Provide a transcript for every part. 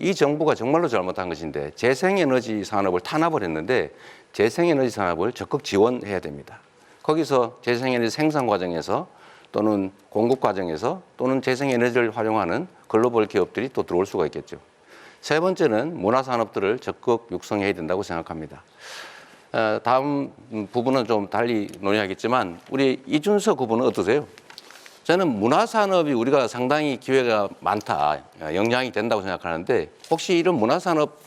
이 정부가 정말로 잘못한 것인데 재생에너지 산업을 탄압을 했는데 재생에너지 산업을 적극 지원해야 됩니다. 거기서 재생에너지 생산 과정에서 또는 공급 과정에서 또는 재생에너지를 활용하는 글로벌 기업들이 또 들어올 수가 있겠죠. 세 번째는 문화산업들을 적극 육성해야 된다고 생각합니다. 다음 부분은 좀 달리 논의하겠지만 우리 이준석 후보는 어떠세요? 저는 문화산업이 우리가 상당히 기회가 많다, 영향이 된다고 생각하는데 혹시 이런 문화산업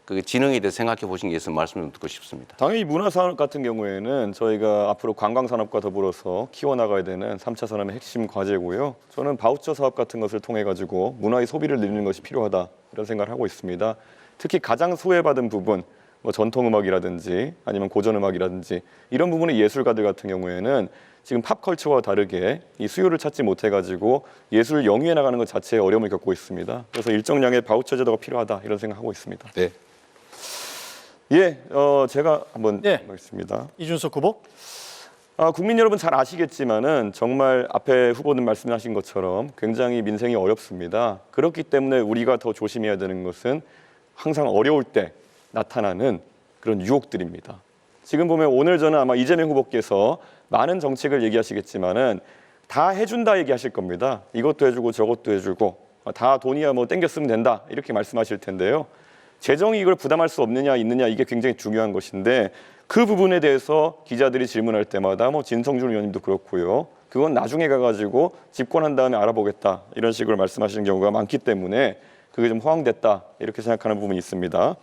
그 진흥에 대해 생각해 보신 게 있으면 말씀 좀 듣고 싶습니다. 당연히 문화산업 같은 경우에는 저희가 앞으로 관광산업과 더불어서 키워나가야 되는 3차 산업의 핵심 과제고요. 저는 바우처 사업 같은 것을 통해 가지고 문화의 소비를 늘리는 것이 필요하다 이런 생각을 하고 있습니다. 특히 가장 소외받은 부분, 뭐 전통음악이라든지 아니면 고전음악이라든지 이런 부분의 예술가들 같은 경우에는 지금 팝컬처와 다르게 이 수요를 찾지 못해가지고 예술을 영위해 나가는 것 자체에 어려움을 겪고 있습니다. 그래서 일정량의 바우처 제도가 필요하다 이런 생각하고 있습니다. 네. 예, 제가 한번 하겠습니다. 이준석 후보. 국민 여러분 잘 아시겠지만은 정말 앞에 후보님 말씀하신 것처럼 굉장히 민생이 어렵습니다. 그렇기 때문에 우리가 더 조심해야 되는 것은 항상 어려울 때 나타나는 그런 유혹들입니다. 지금 보면 오늘 저는 아마 이재명 후보께서 많은 정책을 얘기하시겠지만은 다 해준다 얘기하실 겁니다. 이것도 해주고 저것도 해주고 다 돈이야 뭐 땡겨 쓰면 된다 이렇게 말씀하실 텐데요. 재정 이익을 부담할 수 없느냐 있느냐 이게 굉장히 중요한 것인데 그 부분에 대해서 기자들이 질문할 때마다 뭐 진성준 의원님도 그렇고요. 그건 나중에 가가지고 집권한 다음에 알아보겠다 이런 식으로 말씀하시는 경우가 많기 때문에 그게 좀 허황됐다 이렇게 생각하는 부분이 있습니다.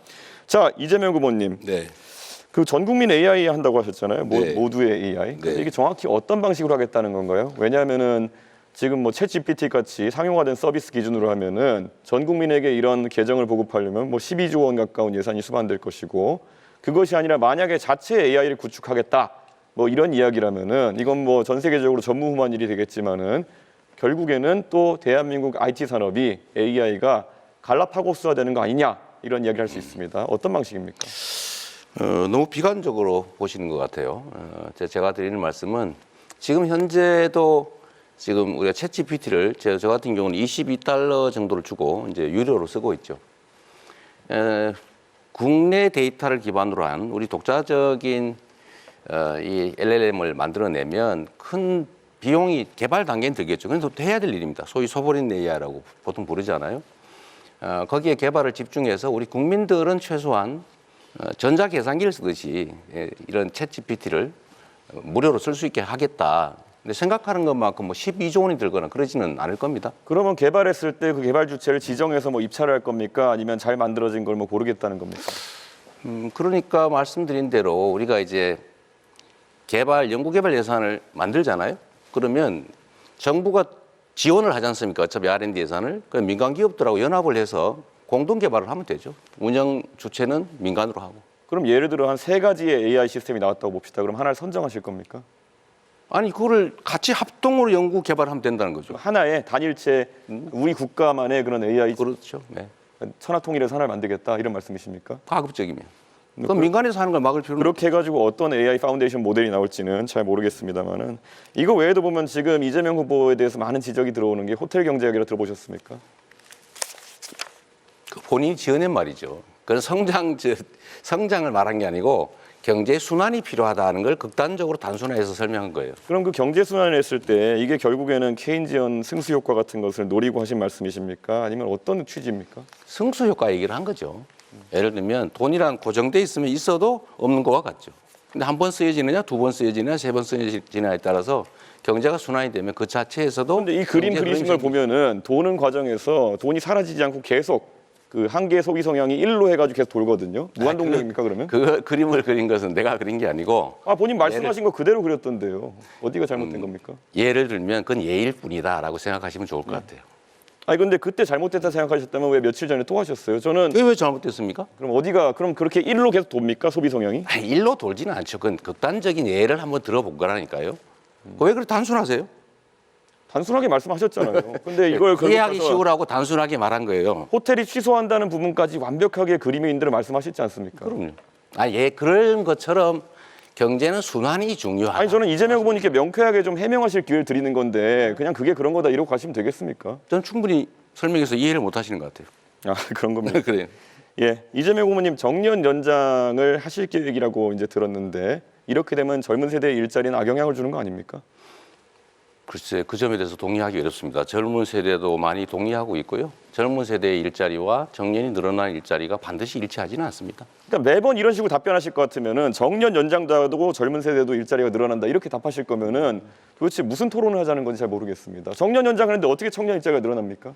자, 이재명 후보님. 네. 그 전 국민 AI 한다고 하셨잖아요. 네. 모두의 AI. 근데 네. 이게 정확히 어떤 방식으로 하겠다는 건가요? 왜냐하면은 지금 뭐 챗GPT 같이 상용화된 서비스 기준으로 하면은 전 국민에게 이런 계정을 보급하려면 뭐 12조 원 가까운 예산이 수반될 것이고 그것이 아니라 만약에 자체 AI를 구축하겠다 뭐 이런 이야기라면은 이건 뭐 전 세계적으로 전무후무한 일이 되겠지만은 결국에는 또 대한민국 IT 산업이 AI가 갈라파고스화 되는 거 아니냐 이런 이야기를 할 수 있습니다. 어떤 방식입니까? 너무 비관적으로 보시는 것 같아요. 제가 드리는 말씀은 지금 현재도 지금 우리가 챗GPT를 저 같은 경우는 $22 정도를 주고 이제 유료로 쓰고 있죠. 국내 데이터를 기반으로 한 우리 독자적인 이 LLM을 만들어내면 큰 비용이 개발 단계는 들겠죠. 그래서 해야 될 일입니다. 소위 소버린 AI라고 보통 부르잖아요. 거기에 개발을 집중해서 우리 국민들은 최소한 전자계산기를 쓰듯이 이런 챗GPT를 무료로 쓸 수 있게 하겠다. 근데 생각하는 것만큼 뭐 12조 원이 들거나 그러지는 않을 겁니다. 그러면 개발했을 때 그 개발 주체를 지정해서 뭐 입찰을 할 겁니까? 아니면 잘 만들어진 걸 뭐 고르겠다는 겁니까? 그러니까 말씀드린 대로 우리가 이제 연구개발 예산을 만들잖아요. 그러면 정부가 지원을 하지 않습니까? 어차피 R&D 예산을. 그럼 민간 기업들하고 연합을 해서 공동 개발을 하면 되죠. 운영 주체는 민간으로 하고. 그럼 예를 들어 한 3가지의 AI 시스템이 나왔다고 봅시다. 그럼 하나를 선정하실 겁니까? 아니 그거를 같이 합동으로 연구 개발하면 된다는 거죠. 하나의 단일체 우리 국가만의 그런 AI 그렇죠. 네. 천하통일해서 하나를 만들겠다 이런 말씀이십니까? 가급적이면. 그럼 민간에서 하는 걸 막을 필요는 그렇게 해가지고 어떤 AI 파운데이션 모델이 나올지는 잘 모르겠습니다만은 이거 외에도 보면 지금 이재명 후보에 대해서 많은 지적이 들어오는 게 호텔 경제 이야기를 들어보셨습니까? 본인이 지어낸 말이죠. 그건 성장을 말한 게 아니고 경제 순환이 필요하다는 걸 극단적으로 단순화해서 설명한 거예요. 그럼 그 경제 순환을 했을 때 이게 결국에는 케인지언 승수 효과 같은 것을 노리고 하신 말씀이십니까? 아니면 어떤 취지입니까? 승수 효과 얘기를 한 거죠. 예를 들면 돈이란 고정돼 있으면 있어도 없는 거와 같죠. 근데 한 번 쓰여지느냐, 2번 쓰여지느냐, 3번 쓰여지느냐에 따라서 경제가 순환이 되면 그 자체에서도. 근데 이 그림 그리신 걸 보면은 도는 과정에서 돈이 사라지지 않고 계속 그 한계 소비 성향이 1로 해가지고 계속 돌거든요. 무한동력입니까 그러면? 그 그림을 그린 것은 내가 그린 게 아니고. 본인 말씀하신 거 그대로 그렸던데요. 어디가 잘못된 겁니까? 예를 들면 그건 예일 뿐이다라고 생각하시면 좋을 것 같아요. 근데 그때 잘못됐다 생각하셨다면 왜 며칠 전에 또 하셨어요? 저는 그게 왜 잘못됐습니까? 그럼 그렇게 1로 계속 돕니까 소비 성향이? 일로 돌지는 않죠. 그건 극단적인 예를 한번 들어본 거라니까요. 왜 그렇게 단순하세요? 단순하게 말씀하셨잖아요. 근데 이걸 이해하기 쉬우라고 단순하게 말한 거예요. 호텔이 취소한다는 부분까지 완벽하게 그림의 인들을 말씀하시지 않습니까? 그럼요. 그런 것처럼 경제는 순환이 중요하다. 아니 저는 이재명 후보님께 명쾌하게 좀 해명하실 기회를 드리는 건데 그냥 그게 그런 거다 이러고 가시면 되겠습니까? 저는 충분히 설명해서 이해를 못 하시는 것 같아요. 아, 그런 겁니다. 그래요. 예, 이재명 후보님 정년 연장을 하실 계획이라고 이제 들었는데 이렇게 되면 젊은 세대의 일자리는 악영향을 주는 거 아닙니까? 글쎄, 그 점에 대해서 동의하기 어렵습니다. 젊은 세대도 많이 동의하고 있고요. 젊은 세대의 일자리와 정년이 늘어난 일자리가 반드시 일치하지는 않습니다. 그러니까 매번 이런 식으로 답변하실 것 같으면은 정년 연장도 하고 젊은 세대도 일자리가 늘어난다 이렇게 답하실 거면은 도대체 무슨 토론을 하자는 건지 잘 모르겠습니다. 정년 연장하는데 어떻게 청년 일자리가 늘어납니까?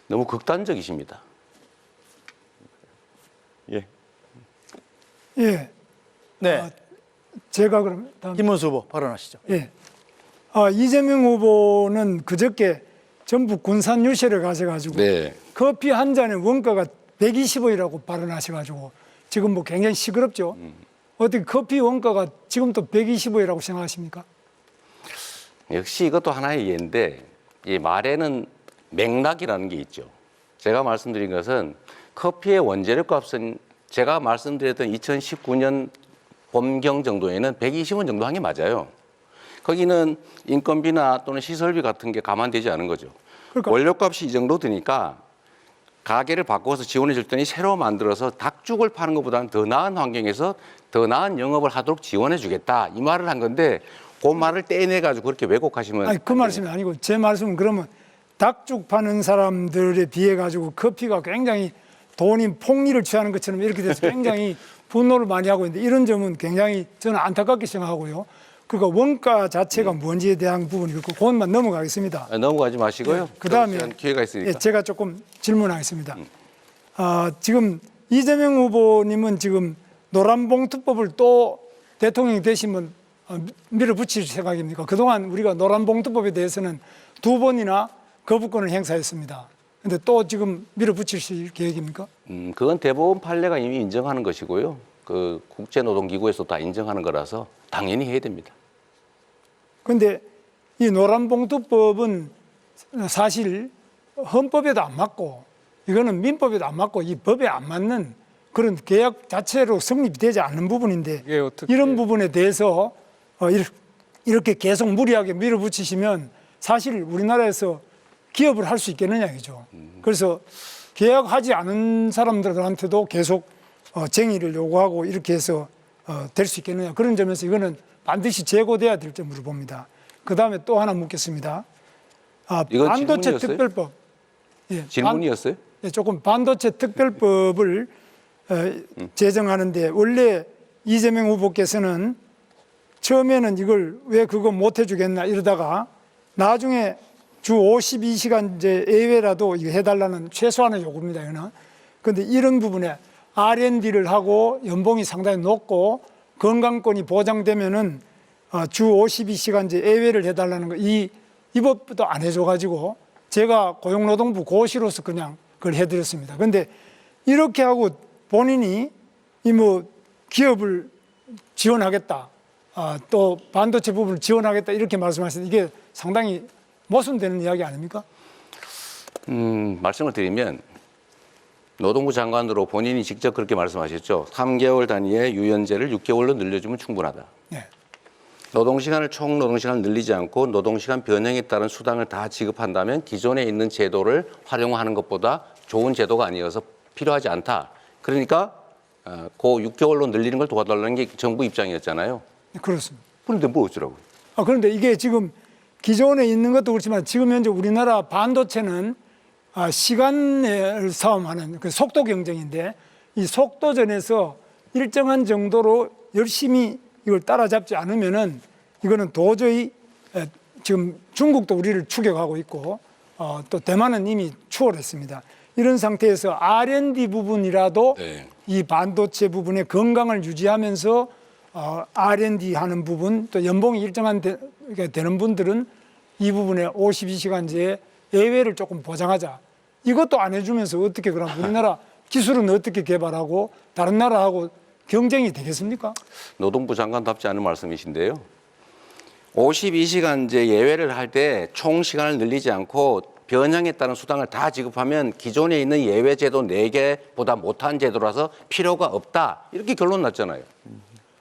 너무 극단적이십니다. 예. 예, 네, 제가 그럼 다음. 김문수 후보 발언하시죠. 예, 이재명 후보는 그저께 전북 군산 유세를 가셔가지고 네. 커피 한 잔의 원가가 120원이라고 발언하셔가지고 지금 뭐 굉장히 시끄럽죠. 어떻게 커피 원가가 지금 또 120원이라고 생각하십니까? 역시 이것도 하나의 예인데 이 말에는 맥락이라는 게 있죠. 제가 말씀드린 것은 커피의 원재료 값은 제가 말씀드렸던 2019년 봄경 정도에는 120원 정도 한 게 맞아요. 거기는 인건비나 또는 시설비 같은 게 감안되지 않은 거죠. 그러니까. 원료값이 이 정도 드니까 가게를 바꿔서 지원해 줄 테니 새로 만들어서 닭죽을 파는 것보다는 더 나은 환경에서 더 나은 영업을 하도록 지원해 주겠다. 이 말을 한 건데 그 말을 떼내 가지고 그렇게 왜곡하시면 아니 그 말씀이 아니고 제 말씀은 그러면 닭죽 파는 사람들에 비해 가지고 커피가 굉장히 돈이 폭리를 취하는 것처럼 이렇게 돼서 굉장히 분노를 많이 하고 있는데 이런 점은 굉장히 저는 안타깝게 생각하고요. 그러니까 원가 자체가 뭔지에 대한 부분이 그렇고 그것만 넘어가겠습니다. 넘어가지 마시고요. 그다음에 그럴 기회가 있으니까. 예, 제가 조금 질문하겠습니다. 지금 이재명 후보님은 지금 노란봉투법을 또 대통령이 되시면 밀어붙일 생각입니까? 그동안 우리가 노란봉투법에 대해서는 2번이나 거부권을 행사했습니다. 근데 또 지금 밀어붙이실 계획입니까? 그건 대법원 판례가 이미 인정하는 것이고요. 그 국제노동기구에서 다 인정하는 거라서 당연히 해야 됩니다. 그런데 이 노란봉투법은 사실 헌법에도 안 맞고 이거는 민법에도 안 맞고 이 법에 안 맞는 그런 계약 자체로 성립되지 않는 부분인데 이게 어떻게- 이런 부분에 대해서 이렇게 계속 무리하게 밀어붙이시면 사실 우리나라에서 기업을 할 수 있겠느냐 이죠. 그래서 계약하지 않은 사람들한테도 계속 쟁의를 요구하고 이렇게 해서 될 수 있겠느냐. 그런 점에서 이거는 반드시 제고돼야 될 점으로 봅니다. 그다음에 또 하나 묻겠습니다. 이건 반도체 질문이었어요? 특별법. 예, 질문이었어요? 예, 조금 반도체 특별법을 제정하는데 원래 이재명 후보께서는 처음에는 이걸 왜 그거 못 해주겠나 이러다가 나중에 주 52시간제 예외라도 이거 해달라는 최소한의 요구입니다. 이거는. 그런데 이런 부분에 R&D를 하고 연봉이 상당히 높고 건강권이 보장되면은 주 52시간제 예외를 해달라는 거 이 법도 안 해줘가지고 제가 고용노동부 고시로서 그냥 그걸 해드렸습니다. 그런데 이렇게 하고 본인이 이 뭐 기업을 지원하겠다, 또 반도체 부분을 지원하겠다 이렇게 말씀하시는데 이게 상당히 모순되는 이야기 아닙니까? 말씀을 드리면 노동부 장관으로 본인이 직접 그렇게 말씀하셨죠. 3개월 단위의 유연제를 6개월로 늘려주면 충분하다. 네. 노동시간을 총 노동시간을 늘리지 않고 노동시간 변형에 따른 수당을 다 지급한다면 기존에 있는 제도를 활용하는 것보다 좋은 제도가 아니어서 필요하지 않다. 그러니까 그 6개월로 늘리는 걸 도와달라는 게 정부 입장이었잖아요. 네, 그렇습니다. 그런데 뭐 어쩌라고요? 그런데 이게 지금 기존에 있는 것도 그렇지만 지금 현재 우리나라 반도체는 시간을 싸움하는 그 속도 경쟁인데 이 속도전에서 일정한 정도로 열심히 이걸 따라잡지 않으면은 이거는 도저히 지금 중국도 우리를 추격하고 있고 또 대만은 이미 추월했습니다. 이런 상태에서 R&D 부분이라도 네. 이 반도체 부분의 건강을 유지하면서 R&D 하는 부분 또 연봉이 일정한 되는 분들은 이 부분에 52시간제 예외를 조금 보장하자. 이것도 안 해주면서 어떻게 그럼 우리나라 기술은 어떻게 개발하고 다른 나라하고 경쟁이 되겠습니까? 노동부 장관답지 않은 말씀이신데요. 52시간제 예외를 할 때 총 시간을 늘리지 않고 변형에 따른 수당을 다 지급하면 기존에 있는 예외 제도 4개보다 못한 제도라서 필요가 없다. 이렇게 결론 났잖아요.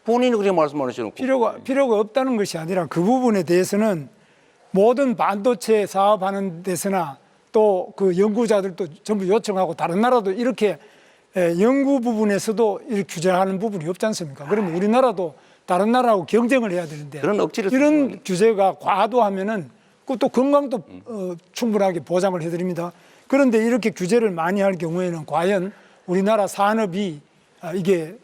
본인이 그렇게 말씀하시는 필요가 없다는 것이 아니라 그 부분에 대해서는 모든 반도체 사업하는 데서나 또 그 연구자들도 전부 요청하고 다른 나라도 이렇게 연구 부분에서도 이렇게 규제하는 부분이 없지 않습니까? 그러면 우리나라도 다른 나라하고 경쟁을 해야 되는데 그런 억지를 이런 규제가 과도하면은 또 건강도 충분하게 보장을 해드립니다. 그런데 이렇게 규제를 많이 할 경우에는 과연 우리나라 산업이 이게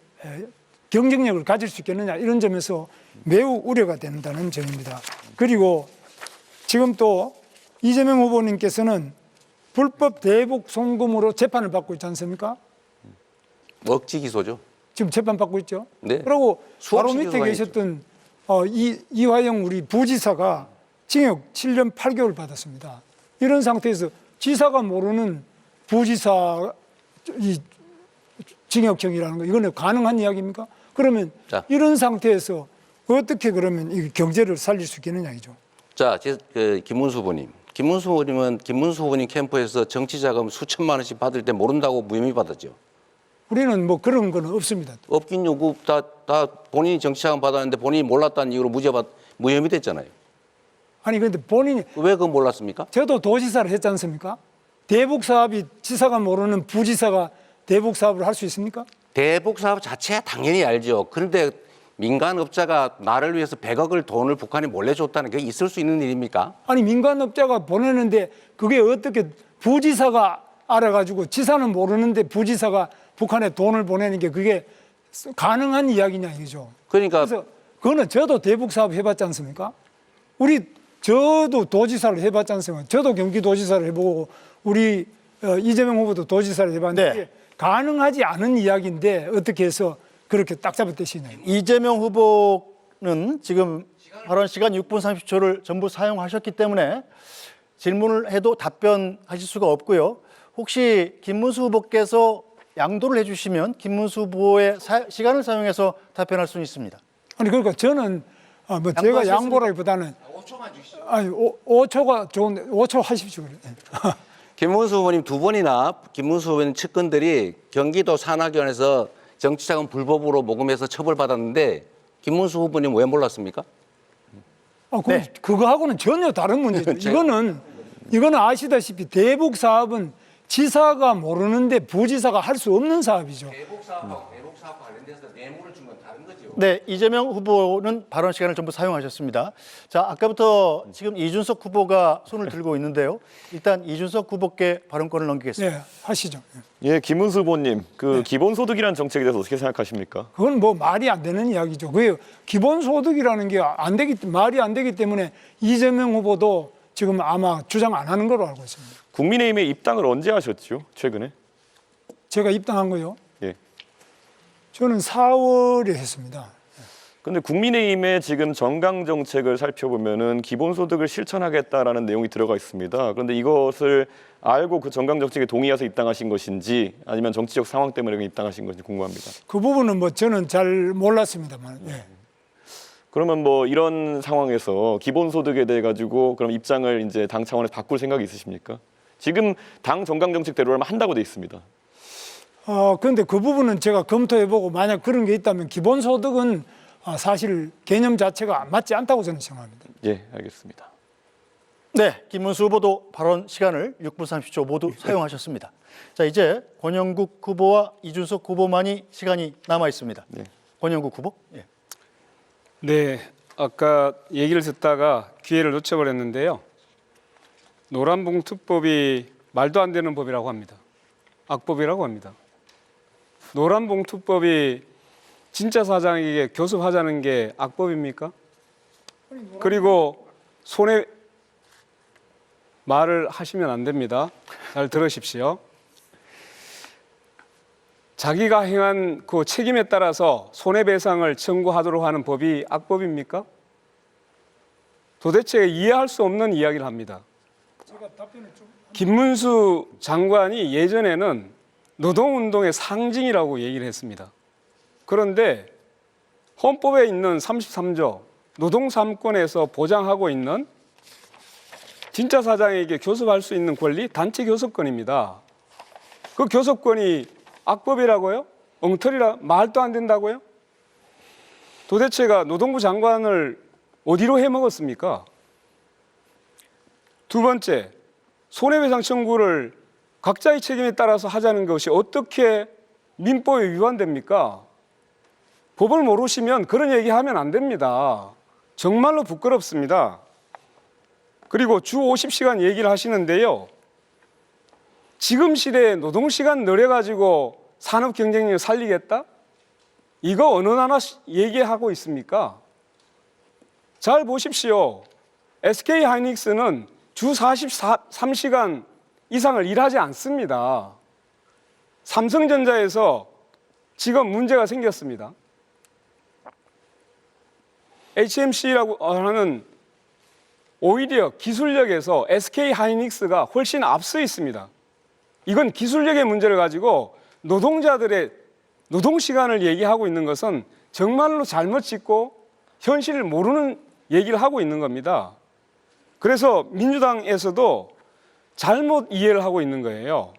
경쟁력을 가질 수 있겠느냐 이런 점에서 매우 우려가 된다는 점입니다. 그리고 지금 또 이재명 후보님께서는 불법 대북 송금으로 재판을 받고 있지 않습니까? 억지 기소죠. 지금 재판받고 있죠. 네. 그리고 바로 수없이 밑에 기소가 계셨던 이화영 우리 부지사가 징역 7년 8개월 받았습니다. 이런 상태에서 지사가 모르는 부지사 이 징역형이라는 거 이거는 가능한 이야기입니까? 그러면 자. 이런 상태에서 어떻게 그러면 이 경제를 살릴 수 있겠느냐 이죠. 자, 김문수 후보님. 김문수 후보님은 김문수 후보님 캠프에서 정치 자금 수천만 원씩 받을 때 모른다고 무혐의 받았죠. 우리는 뭐 그런 거는 없습니다. 없긴 요구 다 본인이 정치 자금 받았는데 본인이 몰랐다는 이유로 무혐의 됐잖아요. 아니 근데 본인이 왜 그건 몰랐습니까? 저도 도지사를 했지 않습니까? 대북 사업이 지사가 모르는 부지사가 대북 사업을 할 수 있습니까? 대북 사업 자체야 당연히 알죠. 그런데 민간 업자가 나를 위해서 100억을 돈을 북한에 몰래 줬다는 게 있을 수 있는 일입니까? 아니 민간업자가 보내는데 그게 어떻게 부지사가 알아가지고 지사는 모르는데 부지사가 북한에 돈을 보내는 게 그게 가능한 이야기냐 이거죠. 그러니까 그래서 그거는 저도 대북 사업 해봤지 않습니까? 저도 도지사를 해봤지 않습니까? 저도 경기도지사를 해보고 우리 이재명 후보도 도지사를 해봤는데 네. 가능하지 않은 이야기인데 어떻게 해서 그렇게 딱 잡아떼시냐. 이재명 후보는 지금 발언 시간 6분 30초를 전부 사용하셨기 때문에 질문을 해도 답변하실 수가 없고요. 혹시 김문수 후보께서 양도를 해주시면 김문수 후보의 시간을 사용해서 답변할 수는 있습니다. 아니 그러니까 저는 뭐 제가 양보하셨습니까? 양보라기보다는 5초만 주시죠. 아니 5초가 좋은데 5초 하십시오. 그래. 김문수 후보님 두 번이나 김문수 후보님 측근들이 경기도 산하견에서 정치자금 불법으로 모금해서 처벌받았는데 김문수 후보님 왜 몰랐습니까? 네. 그거하고는 전혀 다른 문제죠. 이거는 아시다시피 대북 사업은 지사가 모르는데 부지사가 할 수 없는 사업이죠. 대북 사업과 관련돼서 뇌물을 준 건 다른 거죠. 네, 이재명 후보는 발언 시간을 전부 사용하셨습니다. 자, 아까부터 지금 이준석 후보가 손을 들고 있는데요. 일단 이준석 후보께 발언권을 넘기겠습니다. 네, 하시죠. 예, 김문수 후보님, 기본소득이라는 정책에 대해서 어떻게 생각하십니까? 그건 뭐 말이 안 되는 이야기죠. 그 기본소득이라는 게 말이 안 되기 때문에 이재명 후보도 지금 아마 주장 안 하는 걸로 알고 있습니다. 국민의힘에 입당을 언제 하셨죠? 최근에? 제가 입당한 거요. 예. 저는 4월에 했습니다. 근데 국민의힘의 지금 정강 정책을 살펴보면은 기본소득을 실천하겠다라는 내용이 들어가 있습니다. 그런데 이것을 알고 그 정강 정책에 동의해서 입당하신 것인지 아니면 정치적 상황 때문에 입당하신 것인지 궁금합니다. 그 부분은 뭐 저는 잘 몰랐습니다만. 예. 그러면 뭐 이런 상황에서 기본소득에 대해 가지고 그럼 입장을 이제 당 차원에서 바꿀 생각이 있으십니까? 지금 당 정강 정책대로라면 한다고 돼 있습니다. 그런데 그 부분은 제가 검토해보고 만약 그런 게 있다면 기본소득은 사실 개념 자체가 맞지 않다고 저는 생각합니다. 예, 알겠습니다. 네, 김문수 후보도 발언 시간을 6분 30초 모두 사용하셨습니다. 자, 이제 권영국 후보와 이준석 후보만이 시간이 남아 있습니다. 네. 권영국 후보. 예. 네, 아까 얘기를 듣다가 기회를 놓쳐버렸는데요. 노란봉투법이 말도 안 되는 법이라고 합니다. 악법이라고 합니다. 노란봉투법이 진짜 사장에게 교섭하자는 게 악법입니까? 그리고 손해 말을 하시면 안 됩니다. 잘 들으십시오. 자기가 행한 그 책임에 따라서 손해배상을 청구하도록 하는 법이 악법입니까? 도대체 이해할 수 없는 이야기를 합니다. 김문수 장관이 예전에는 노동운동의 상징이라고 얘기를 했습니다. 그런데 헌법에 있는 33조 노동 3권에서 보장하고 있는 진짜 사장에게 교섭할 수 있는 권리, 단체 교섭권입니다. 그 교섭권이 악법이라고요? 엉터리라 말도 안 된다고요? 도대체가 노동부 장관을 어디로 해먹었습니까? 두 번째, 손해배상 청구를 각자의 책임에 따라서 하자는 것이 어떻게 민법에 위반됩니까? 법을 모르시면 그런 얘기하면 안 됩니다. 정말로 부끄럽습니다. 그리고 주 50시간 얘기를 하시는데요. 지금 시대에 노동시간 늘려가지고 산업 경쟁력을 살리겠다? 이거 어느 나라 얘기하고 있습니까? 잘 보십시오. SK 하이닉스는 주 43시간 이상을 일하지 않습니다. 삼성전자에서 지금 문제가 생겼습니다. HMC라고 하는 오히려 기술력에서 SK 하이닉스가 훨씬 앞서 있습니다. 이건 기술력의 문제를 가지고 노동자들의 노동시간을 얘기하고 있는 것은 정말로 잘못 짚고 현실을 모르는 얘기를 하고 있는 겁니다. 그래서 민주당에서도 잘못 이해를 하고 있는 거예요.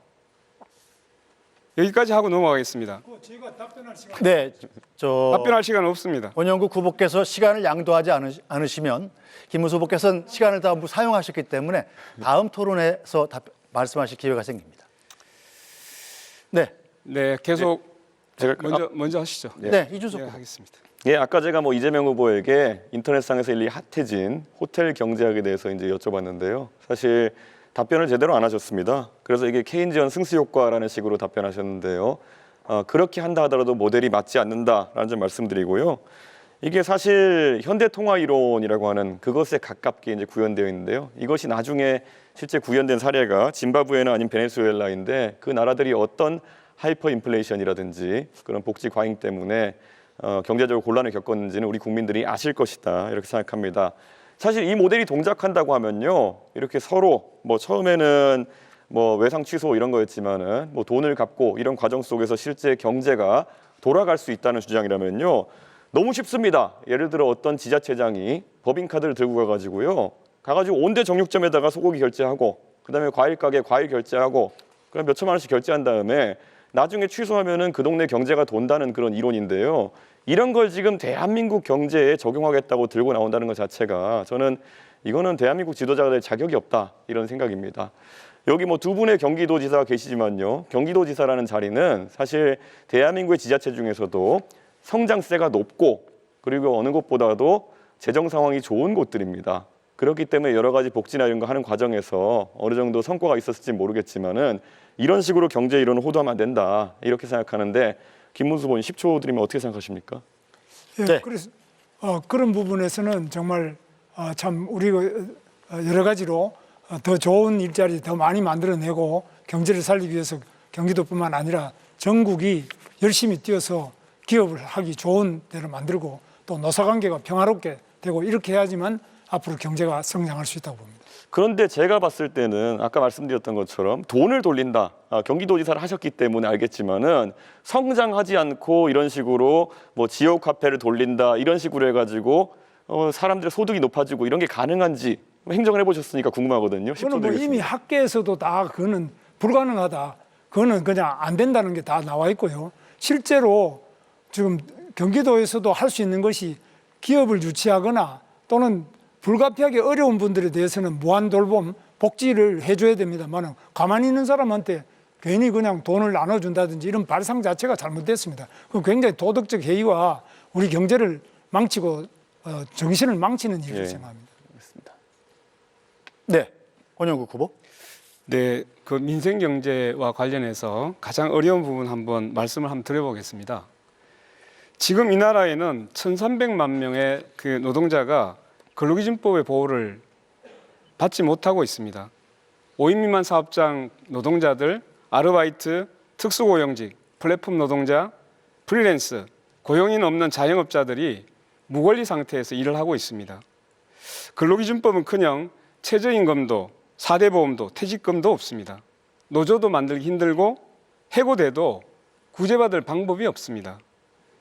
여기까지 하고 넘어가겠습니다. 제가 답변할 시간. 네, 답변할 시간은 없습니다. 원영국 후보께서 시간을 양도하지 않으시면 김문수 후보께서는 시간을 다 사용하셨기 때문에 다음 토론에서 말씀하실 기회가 생깁니다. 네, 네, 계속 제가 먼저 하시죠. 네, 이준석 네, 후보. 하겠습니다. 예, 아까 제가 이재명 후보에게 인터넷상에서 일리 핫해진 호텔 경제학에 대해서 이제 여쭤봤는데요. 사실 답변을 제대로 안 하셨습니다. 그래서 이게 케인지언 승수 효과라는 식으로 답변하셨는데요. 그렇게 한다 하더라도 모델이 맞지 않는다라는 점 말씀드리고요. 이게 사실 현대 통화 이론이라고 하는 그것에 가깝게 이제 구현되어 있는데요. 이것이 나중에 실제 구현된 사례가 짐바브웨나 아니면 베네수엘라인데 그 나라들이 어떤 하이퍼 인플레이션이라든지 그런 복지 과잉 때문에 경제적으로 곤란을 겪었는지는 우리 국민들이 아실 것이다 이렇게 생각합니다. 사실 이 모델이 동작한다고 하면요, 이렇게 서로 처음에는 외상 취소 이런 거였지만은 돈을 갚고 이런 과정 속에서 실제 경제가 돌아갈 수 있다는 주장이라면요, 너무 쉽습니다. 예를 들어 어떤 지자체장이 법인카드를 들고 가가지고 온대 정육점에다가 소고기 결제하고 그다음에 과일 가게 과일 결제하고 그럼 몇 천만 원씩 결제한 다음에 나중에 취소하면은 그 동네 경제가 돈다는 그런 이론인데요. 이런 걸 지금 대한민국 경제에 적용하겠다고 들고 나온다는 것 자체가 저는 이거는 대한민국 지도자가 될 자격이 없다 이런 생각입니다. 여기 두 분의 경기도지사가 계시지만요. 경기도지사라는 자리는 사실 대한민국의 지자체 중에서도 성장세가 높고 그리고 어느 곳보다도 재정 상황이 좋은 곳들입니다. 그렇기 때문에 여러 가지 복지나 이런 거 하는 과정에서 어느 정도 성과가 있었을지 모르겠지만은 이런 식으로 경제 이론을 호도하면 안 된다 이렇게 생각하는데 김문수 후보님 10초 드리면 어떻게 생각하십니까? 예, 네. 그래서 그런 부분에서는 정말 참 우리가 여러 가지로 더 좋은 일자리 더 많이 만들어내고 경제를 살리기 위해서 경기도뿐만 아니라 전국이 열심히 뛰어서 기업을 하기 좋은 데를 만들고 또 노사관계가 평화롭게 되고 이렇게 해야지만 앞으로 경제가 성장할 수 있다고 봅니다. 그런데 제가 봤을 때는 아까 말씀드렸던 것처럼 돈을 돌린다. 경기도지사를 하셨기 때문에 알겠지만은 성장하지 않고 이런 식으로 지역 화폐를 돌린다 이런 식으로 해가지고 사람들의 소득이 높아지고 이런 게 가능한지 행정을 해보셨으니까 궁금하거든요. 그거는 이미 학계에서도 다 그거는 불가능하다. 그거는 그냥 안 된다는 게 다 나와 있고요. 실제로 지금 경기도에서도 할 수 있는 것이 기업을 유치하거나 또는 불가피하게 어려운 분들에 대해서는 무한 돌봄, 복지를 해줘야 됩니다만 가만히 있는 사람한테 괜히 그냥 돈을 나눠준다든지 이런 발상 자체가 잘못됐습니다. 그건 굉장히 도덕적 해이와 우리 경제를 망치고 정신을 망치는 일이라고 생각합니다. 네, 원영국 후보. 네, 그 민생 경제와 관련해서 가장 어려운 부분 한번 말씀을 한번 드려보겠습니다. 지금 이 나라에는 1,300만 명의 그 노동자가 근로기준법의 보호를 받지 못하고 있습니다. 5인 미만 사업장 노동자들, 아르바이트, 특수고용직, 플랫폼 노동자, 프리랜스, 고용인 없는 자영업자들이 무권리 상태에서 일을 하고 있습니다. 근로기준법은커녕 최저임금도 4대 보험도 퇴직금도 없습니다. 노조도 만들기 힘들고 해고돼도 구제받을 방법이 없습니다.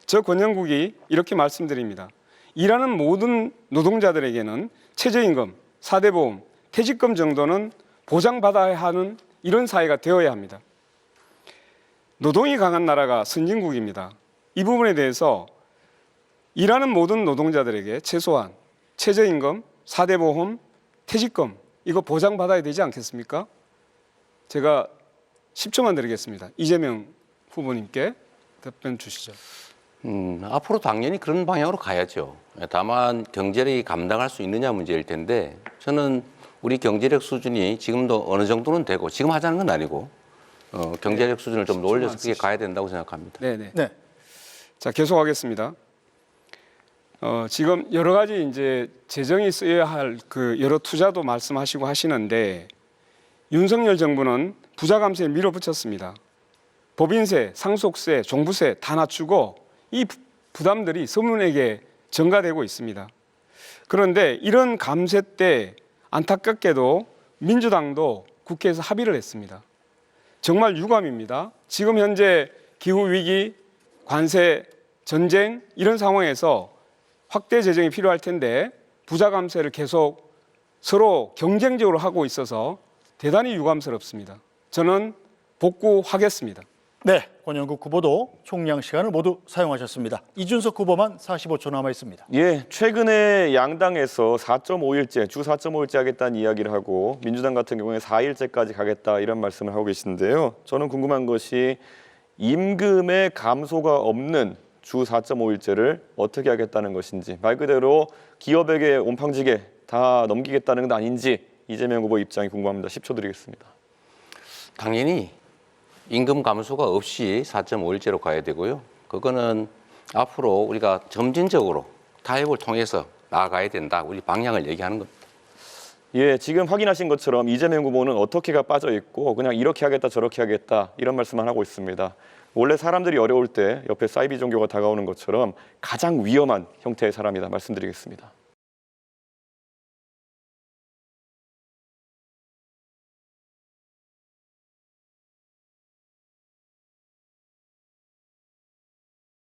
저 권영국이 이렇게 말씀드립니다. 일하는 모든 노동자들에게는 최저임금, 4대 보험, 퇴직금 정도는 보장받아야 하는 이런 사회가 되어야 합니다. 노동이 강한 나라가 선진국입니다. 이 부분에 대해서 일하는 모든 노동자들에게 최소한 최저임금, 4대 보험, 퇴직금 이거 보장받아야 되지 않겠습니까? 제가 10초만 드리겠습니다. 이재명 후보님께 답변 주시죠. 앞으로 당연히 그런 방향으로 가야죠. 다만 경제력이 감당할 수 있느냐 문제일 텐데 저는 우리 경제력 수준이 지금도 어느 정도는 되고 지금 하자는 건 아니고 경제력 수준을 좀 더 올려서 그게 가야 된다고 생각합니다. 네네. 네. 자, 계속하겠습니다. 지금 여러 가지 이제 재정이 쓰여야 할 그 여러 투자도 말씀하시고 하시는데 윤석열 정부는 부자 감세에 밀어붙였습니다. 법인세, 상속세, 종부세 다 낮추고 이 부담들이 서민에게 전가되고 있습니다. 그런데 이런 감세 때 안타깝게도 민주당도 국회에서 합의를 했습니다. 정말 유감입니다. 지금 현재 기후위기, 관세, 전쟁 이런 상황에서 확대 재정이 필요할 텐데 부자 감세를 계속 서로 경쟁적으로 하고 있어서 대단히 유감스럽습니다. 저는 복구하겠습니다. 네, 권영국 후보도 총량 시간을 모두 사용하셨습니다. 이준석 후보만 45초 남아 있습니다. 예, 최근에 양당에서 4.5일제, 주 4.5일제 하겠다는 이야기를 하고 민주당 같은 경우에 4일제까지 가겠다 이런 말씀을 하고 계시는데요. 저는 궁금한 것이 임금의 감소가 없는 주 4.5일제를 어떻게 하겠다는 것인지, 말 그대로 기업에게 온팡지게 다 넘기겠다는 건 아닌지 이재명 후보 입장이 궁금합니다. 10초 드리겠습니다. 당연히 임금 감소가 없이 4.5일제로 가야 되고요. 그거는 앞으로 우리가 점진적으로 타협을 통해서 나아가야 된다. 우리 방향을 얘기하는 겁니다. 예, 지금 확인하신 것처럼 이재명 후보는 어떻게가 빠져 있고 그냥 이렇게 하겠다 저렇게 하겠다 이런 말씀만 하고 있습니다. 원래 사람들이 어려울 때 옆에 사이비 종교가 다가오는 것처럼 가장 위험한 형태의 사람이다 말씀드리겠습니다.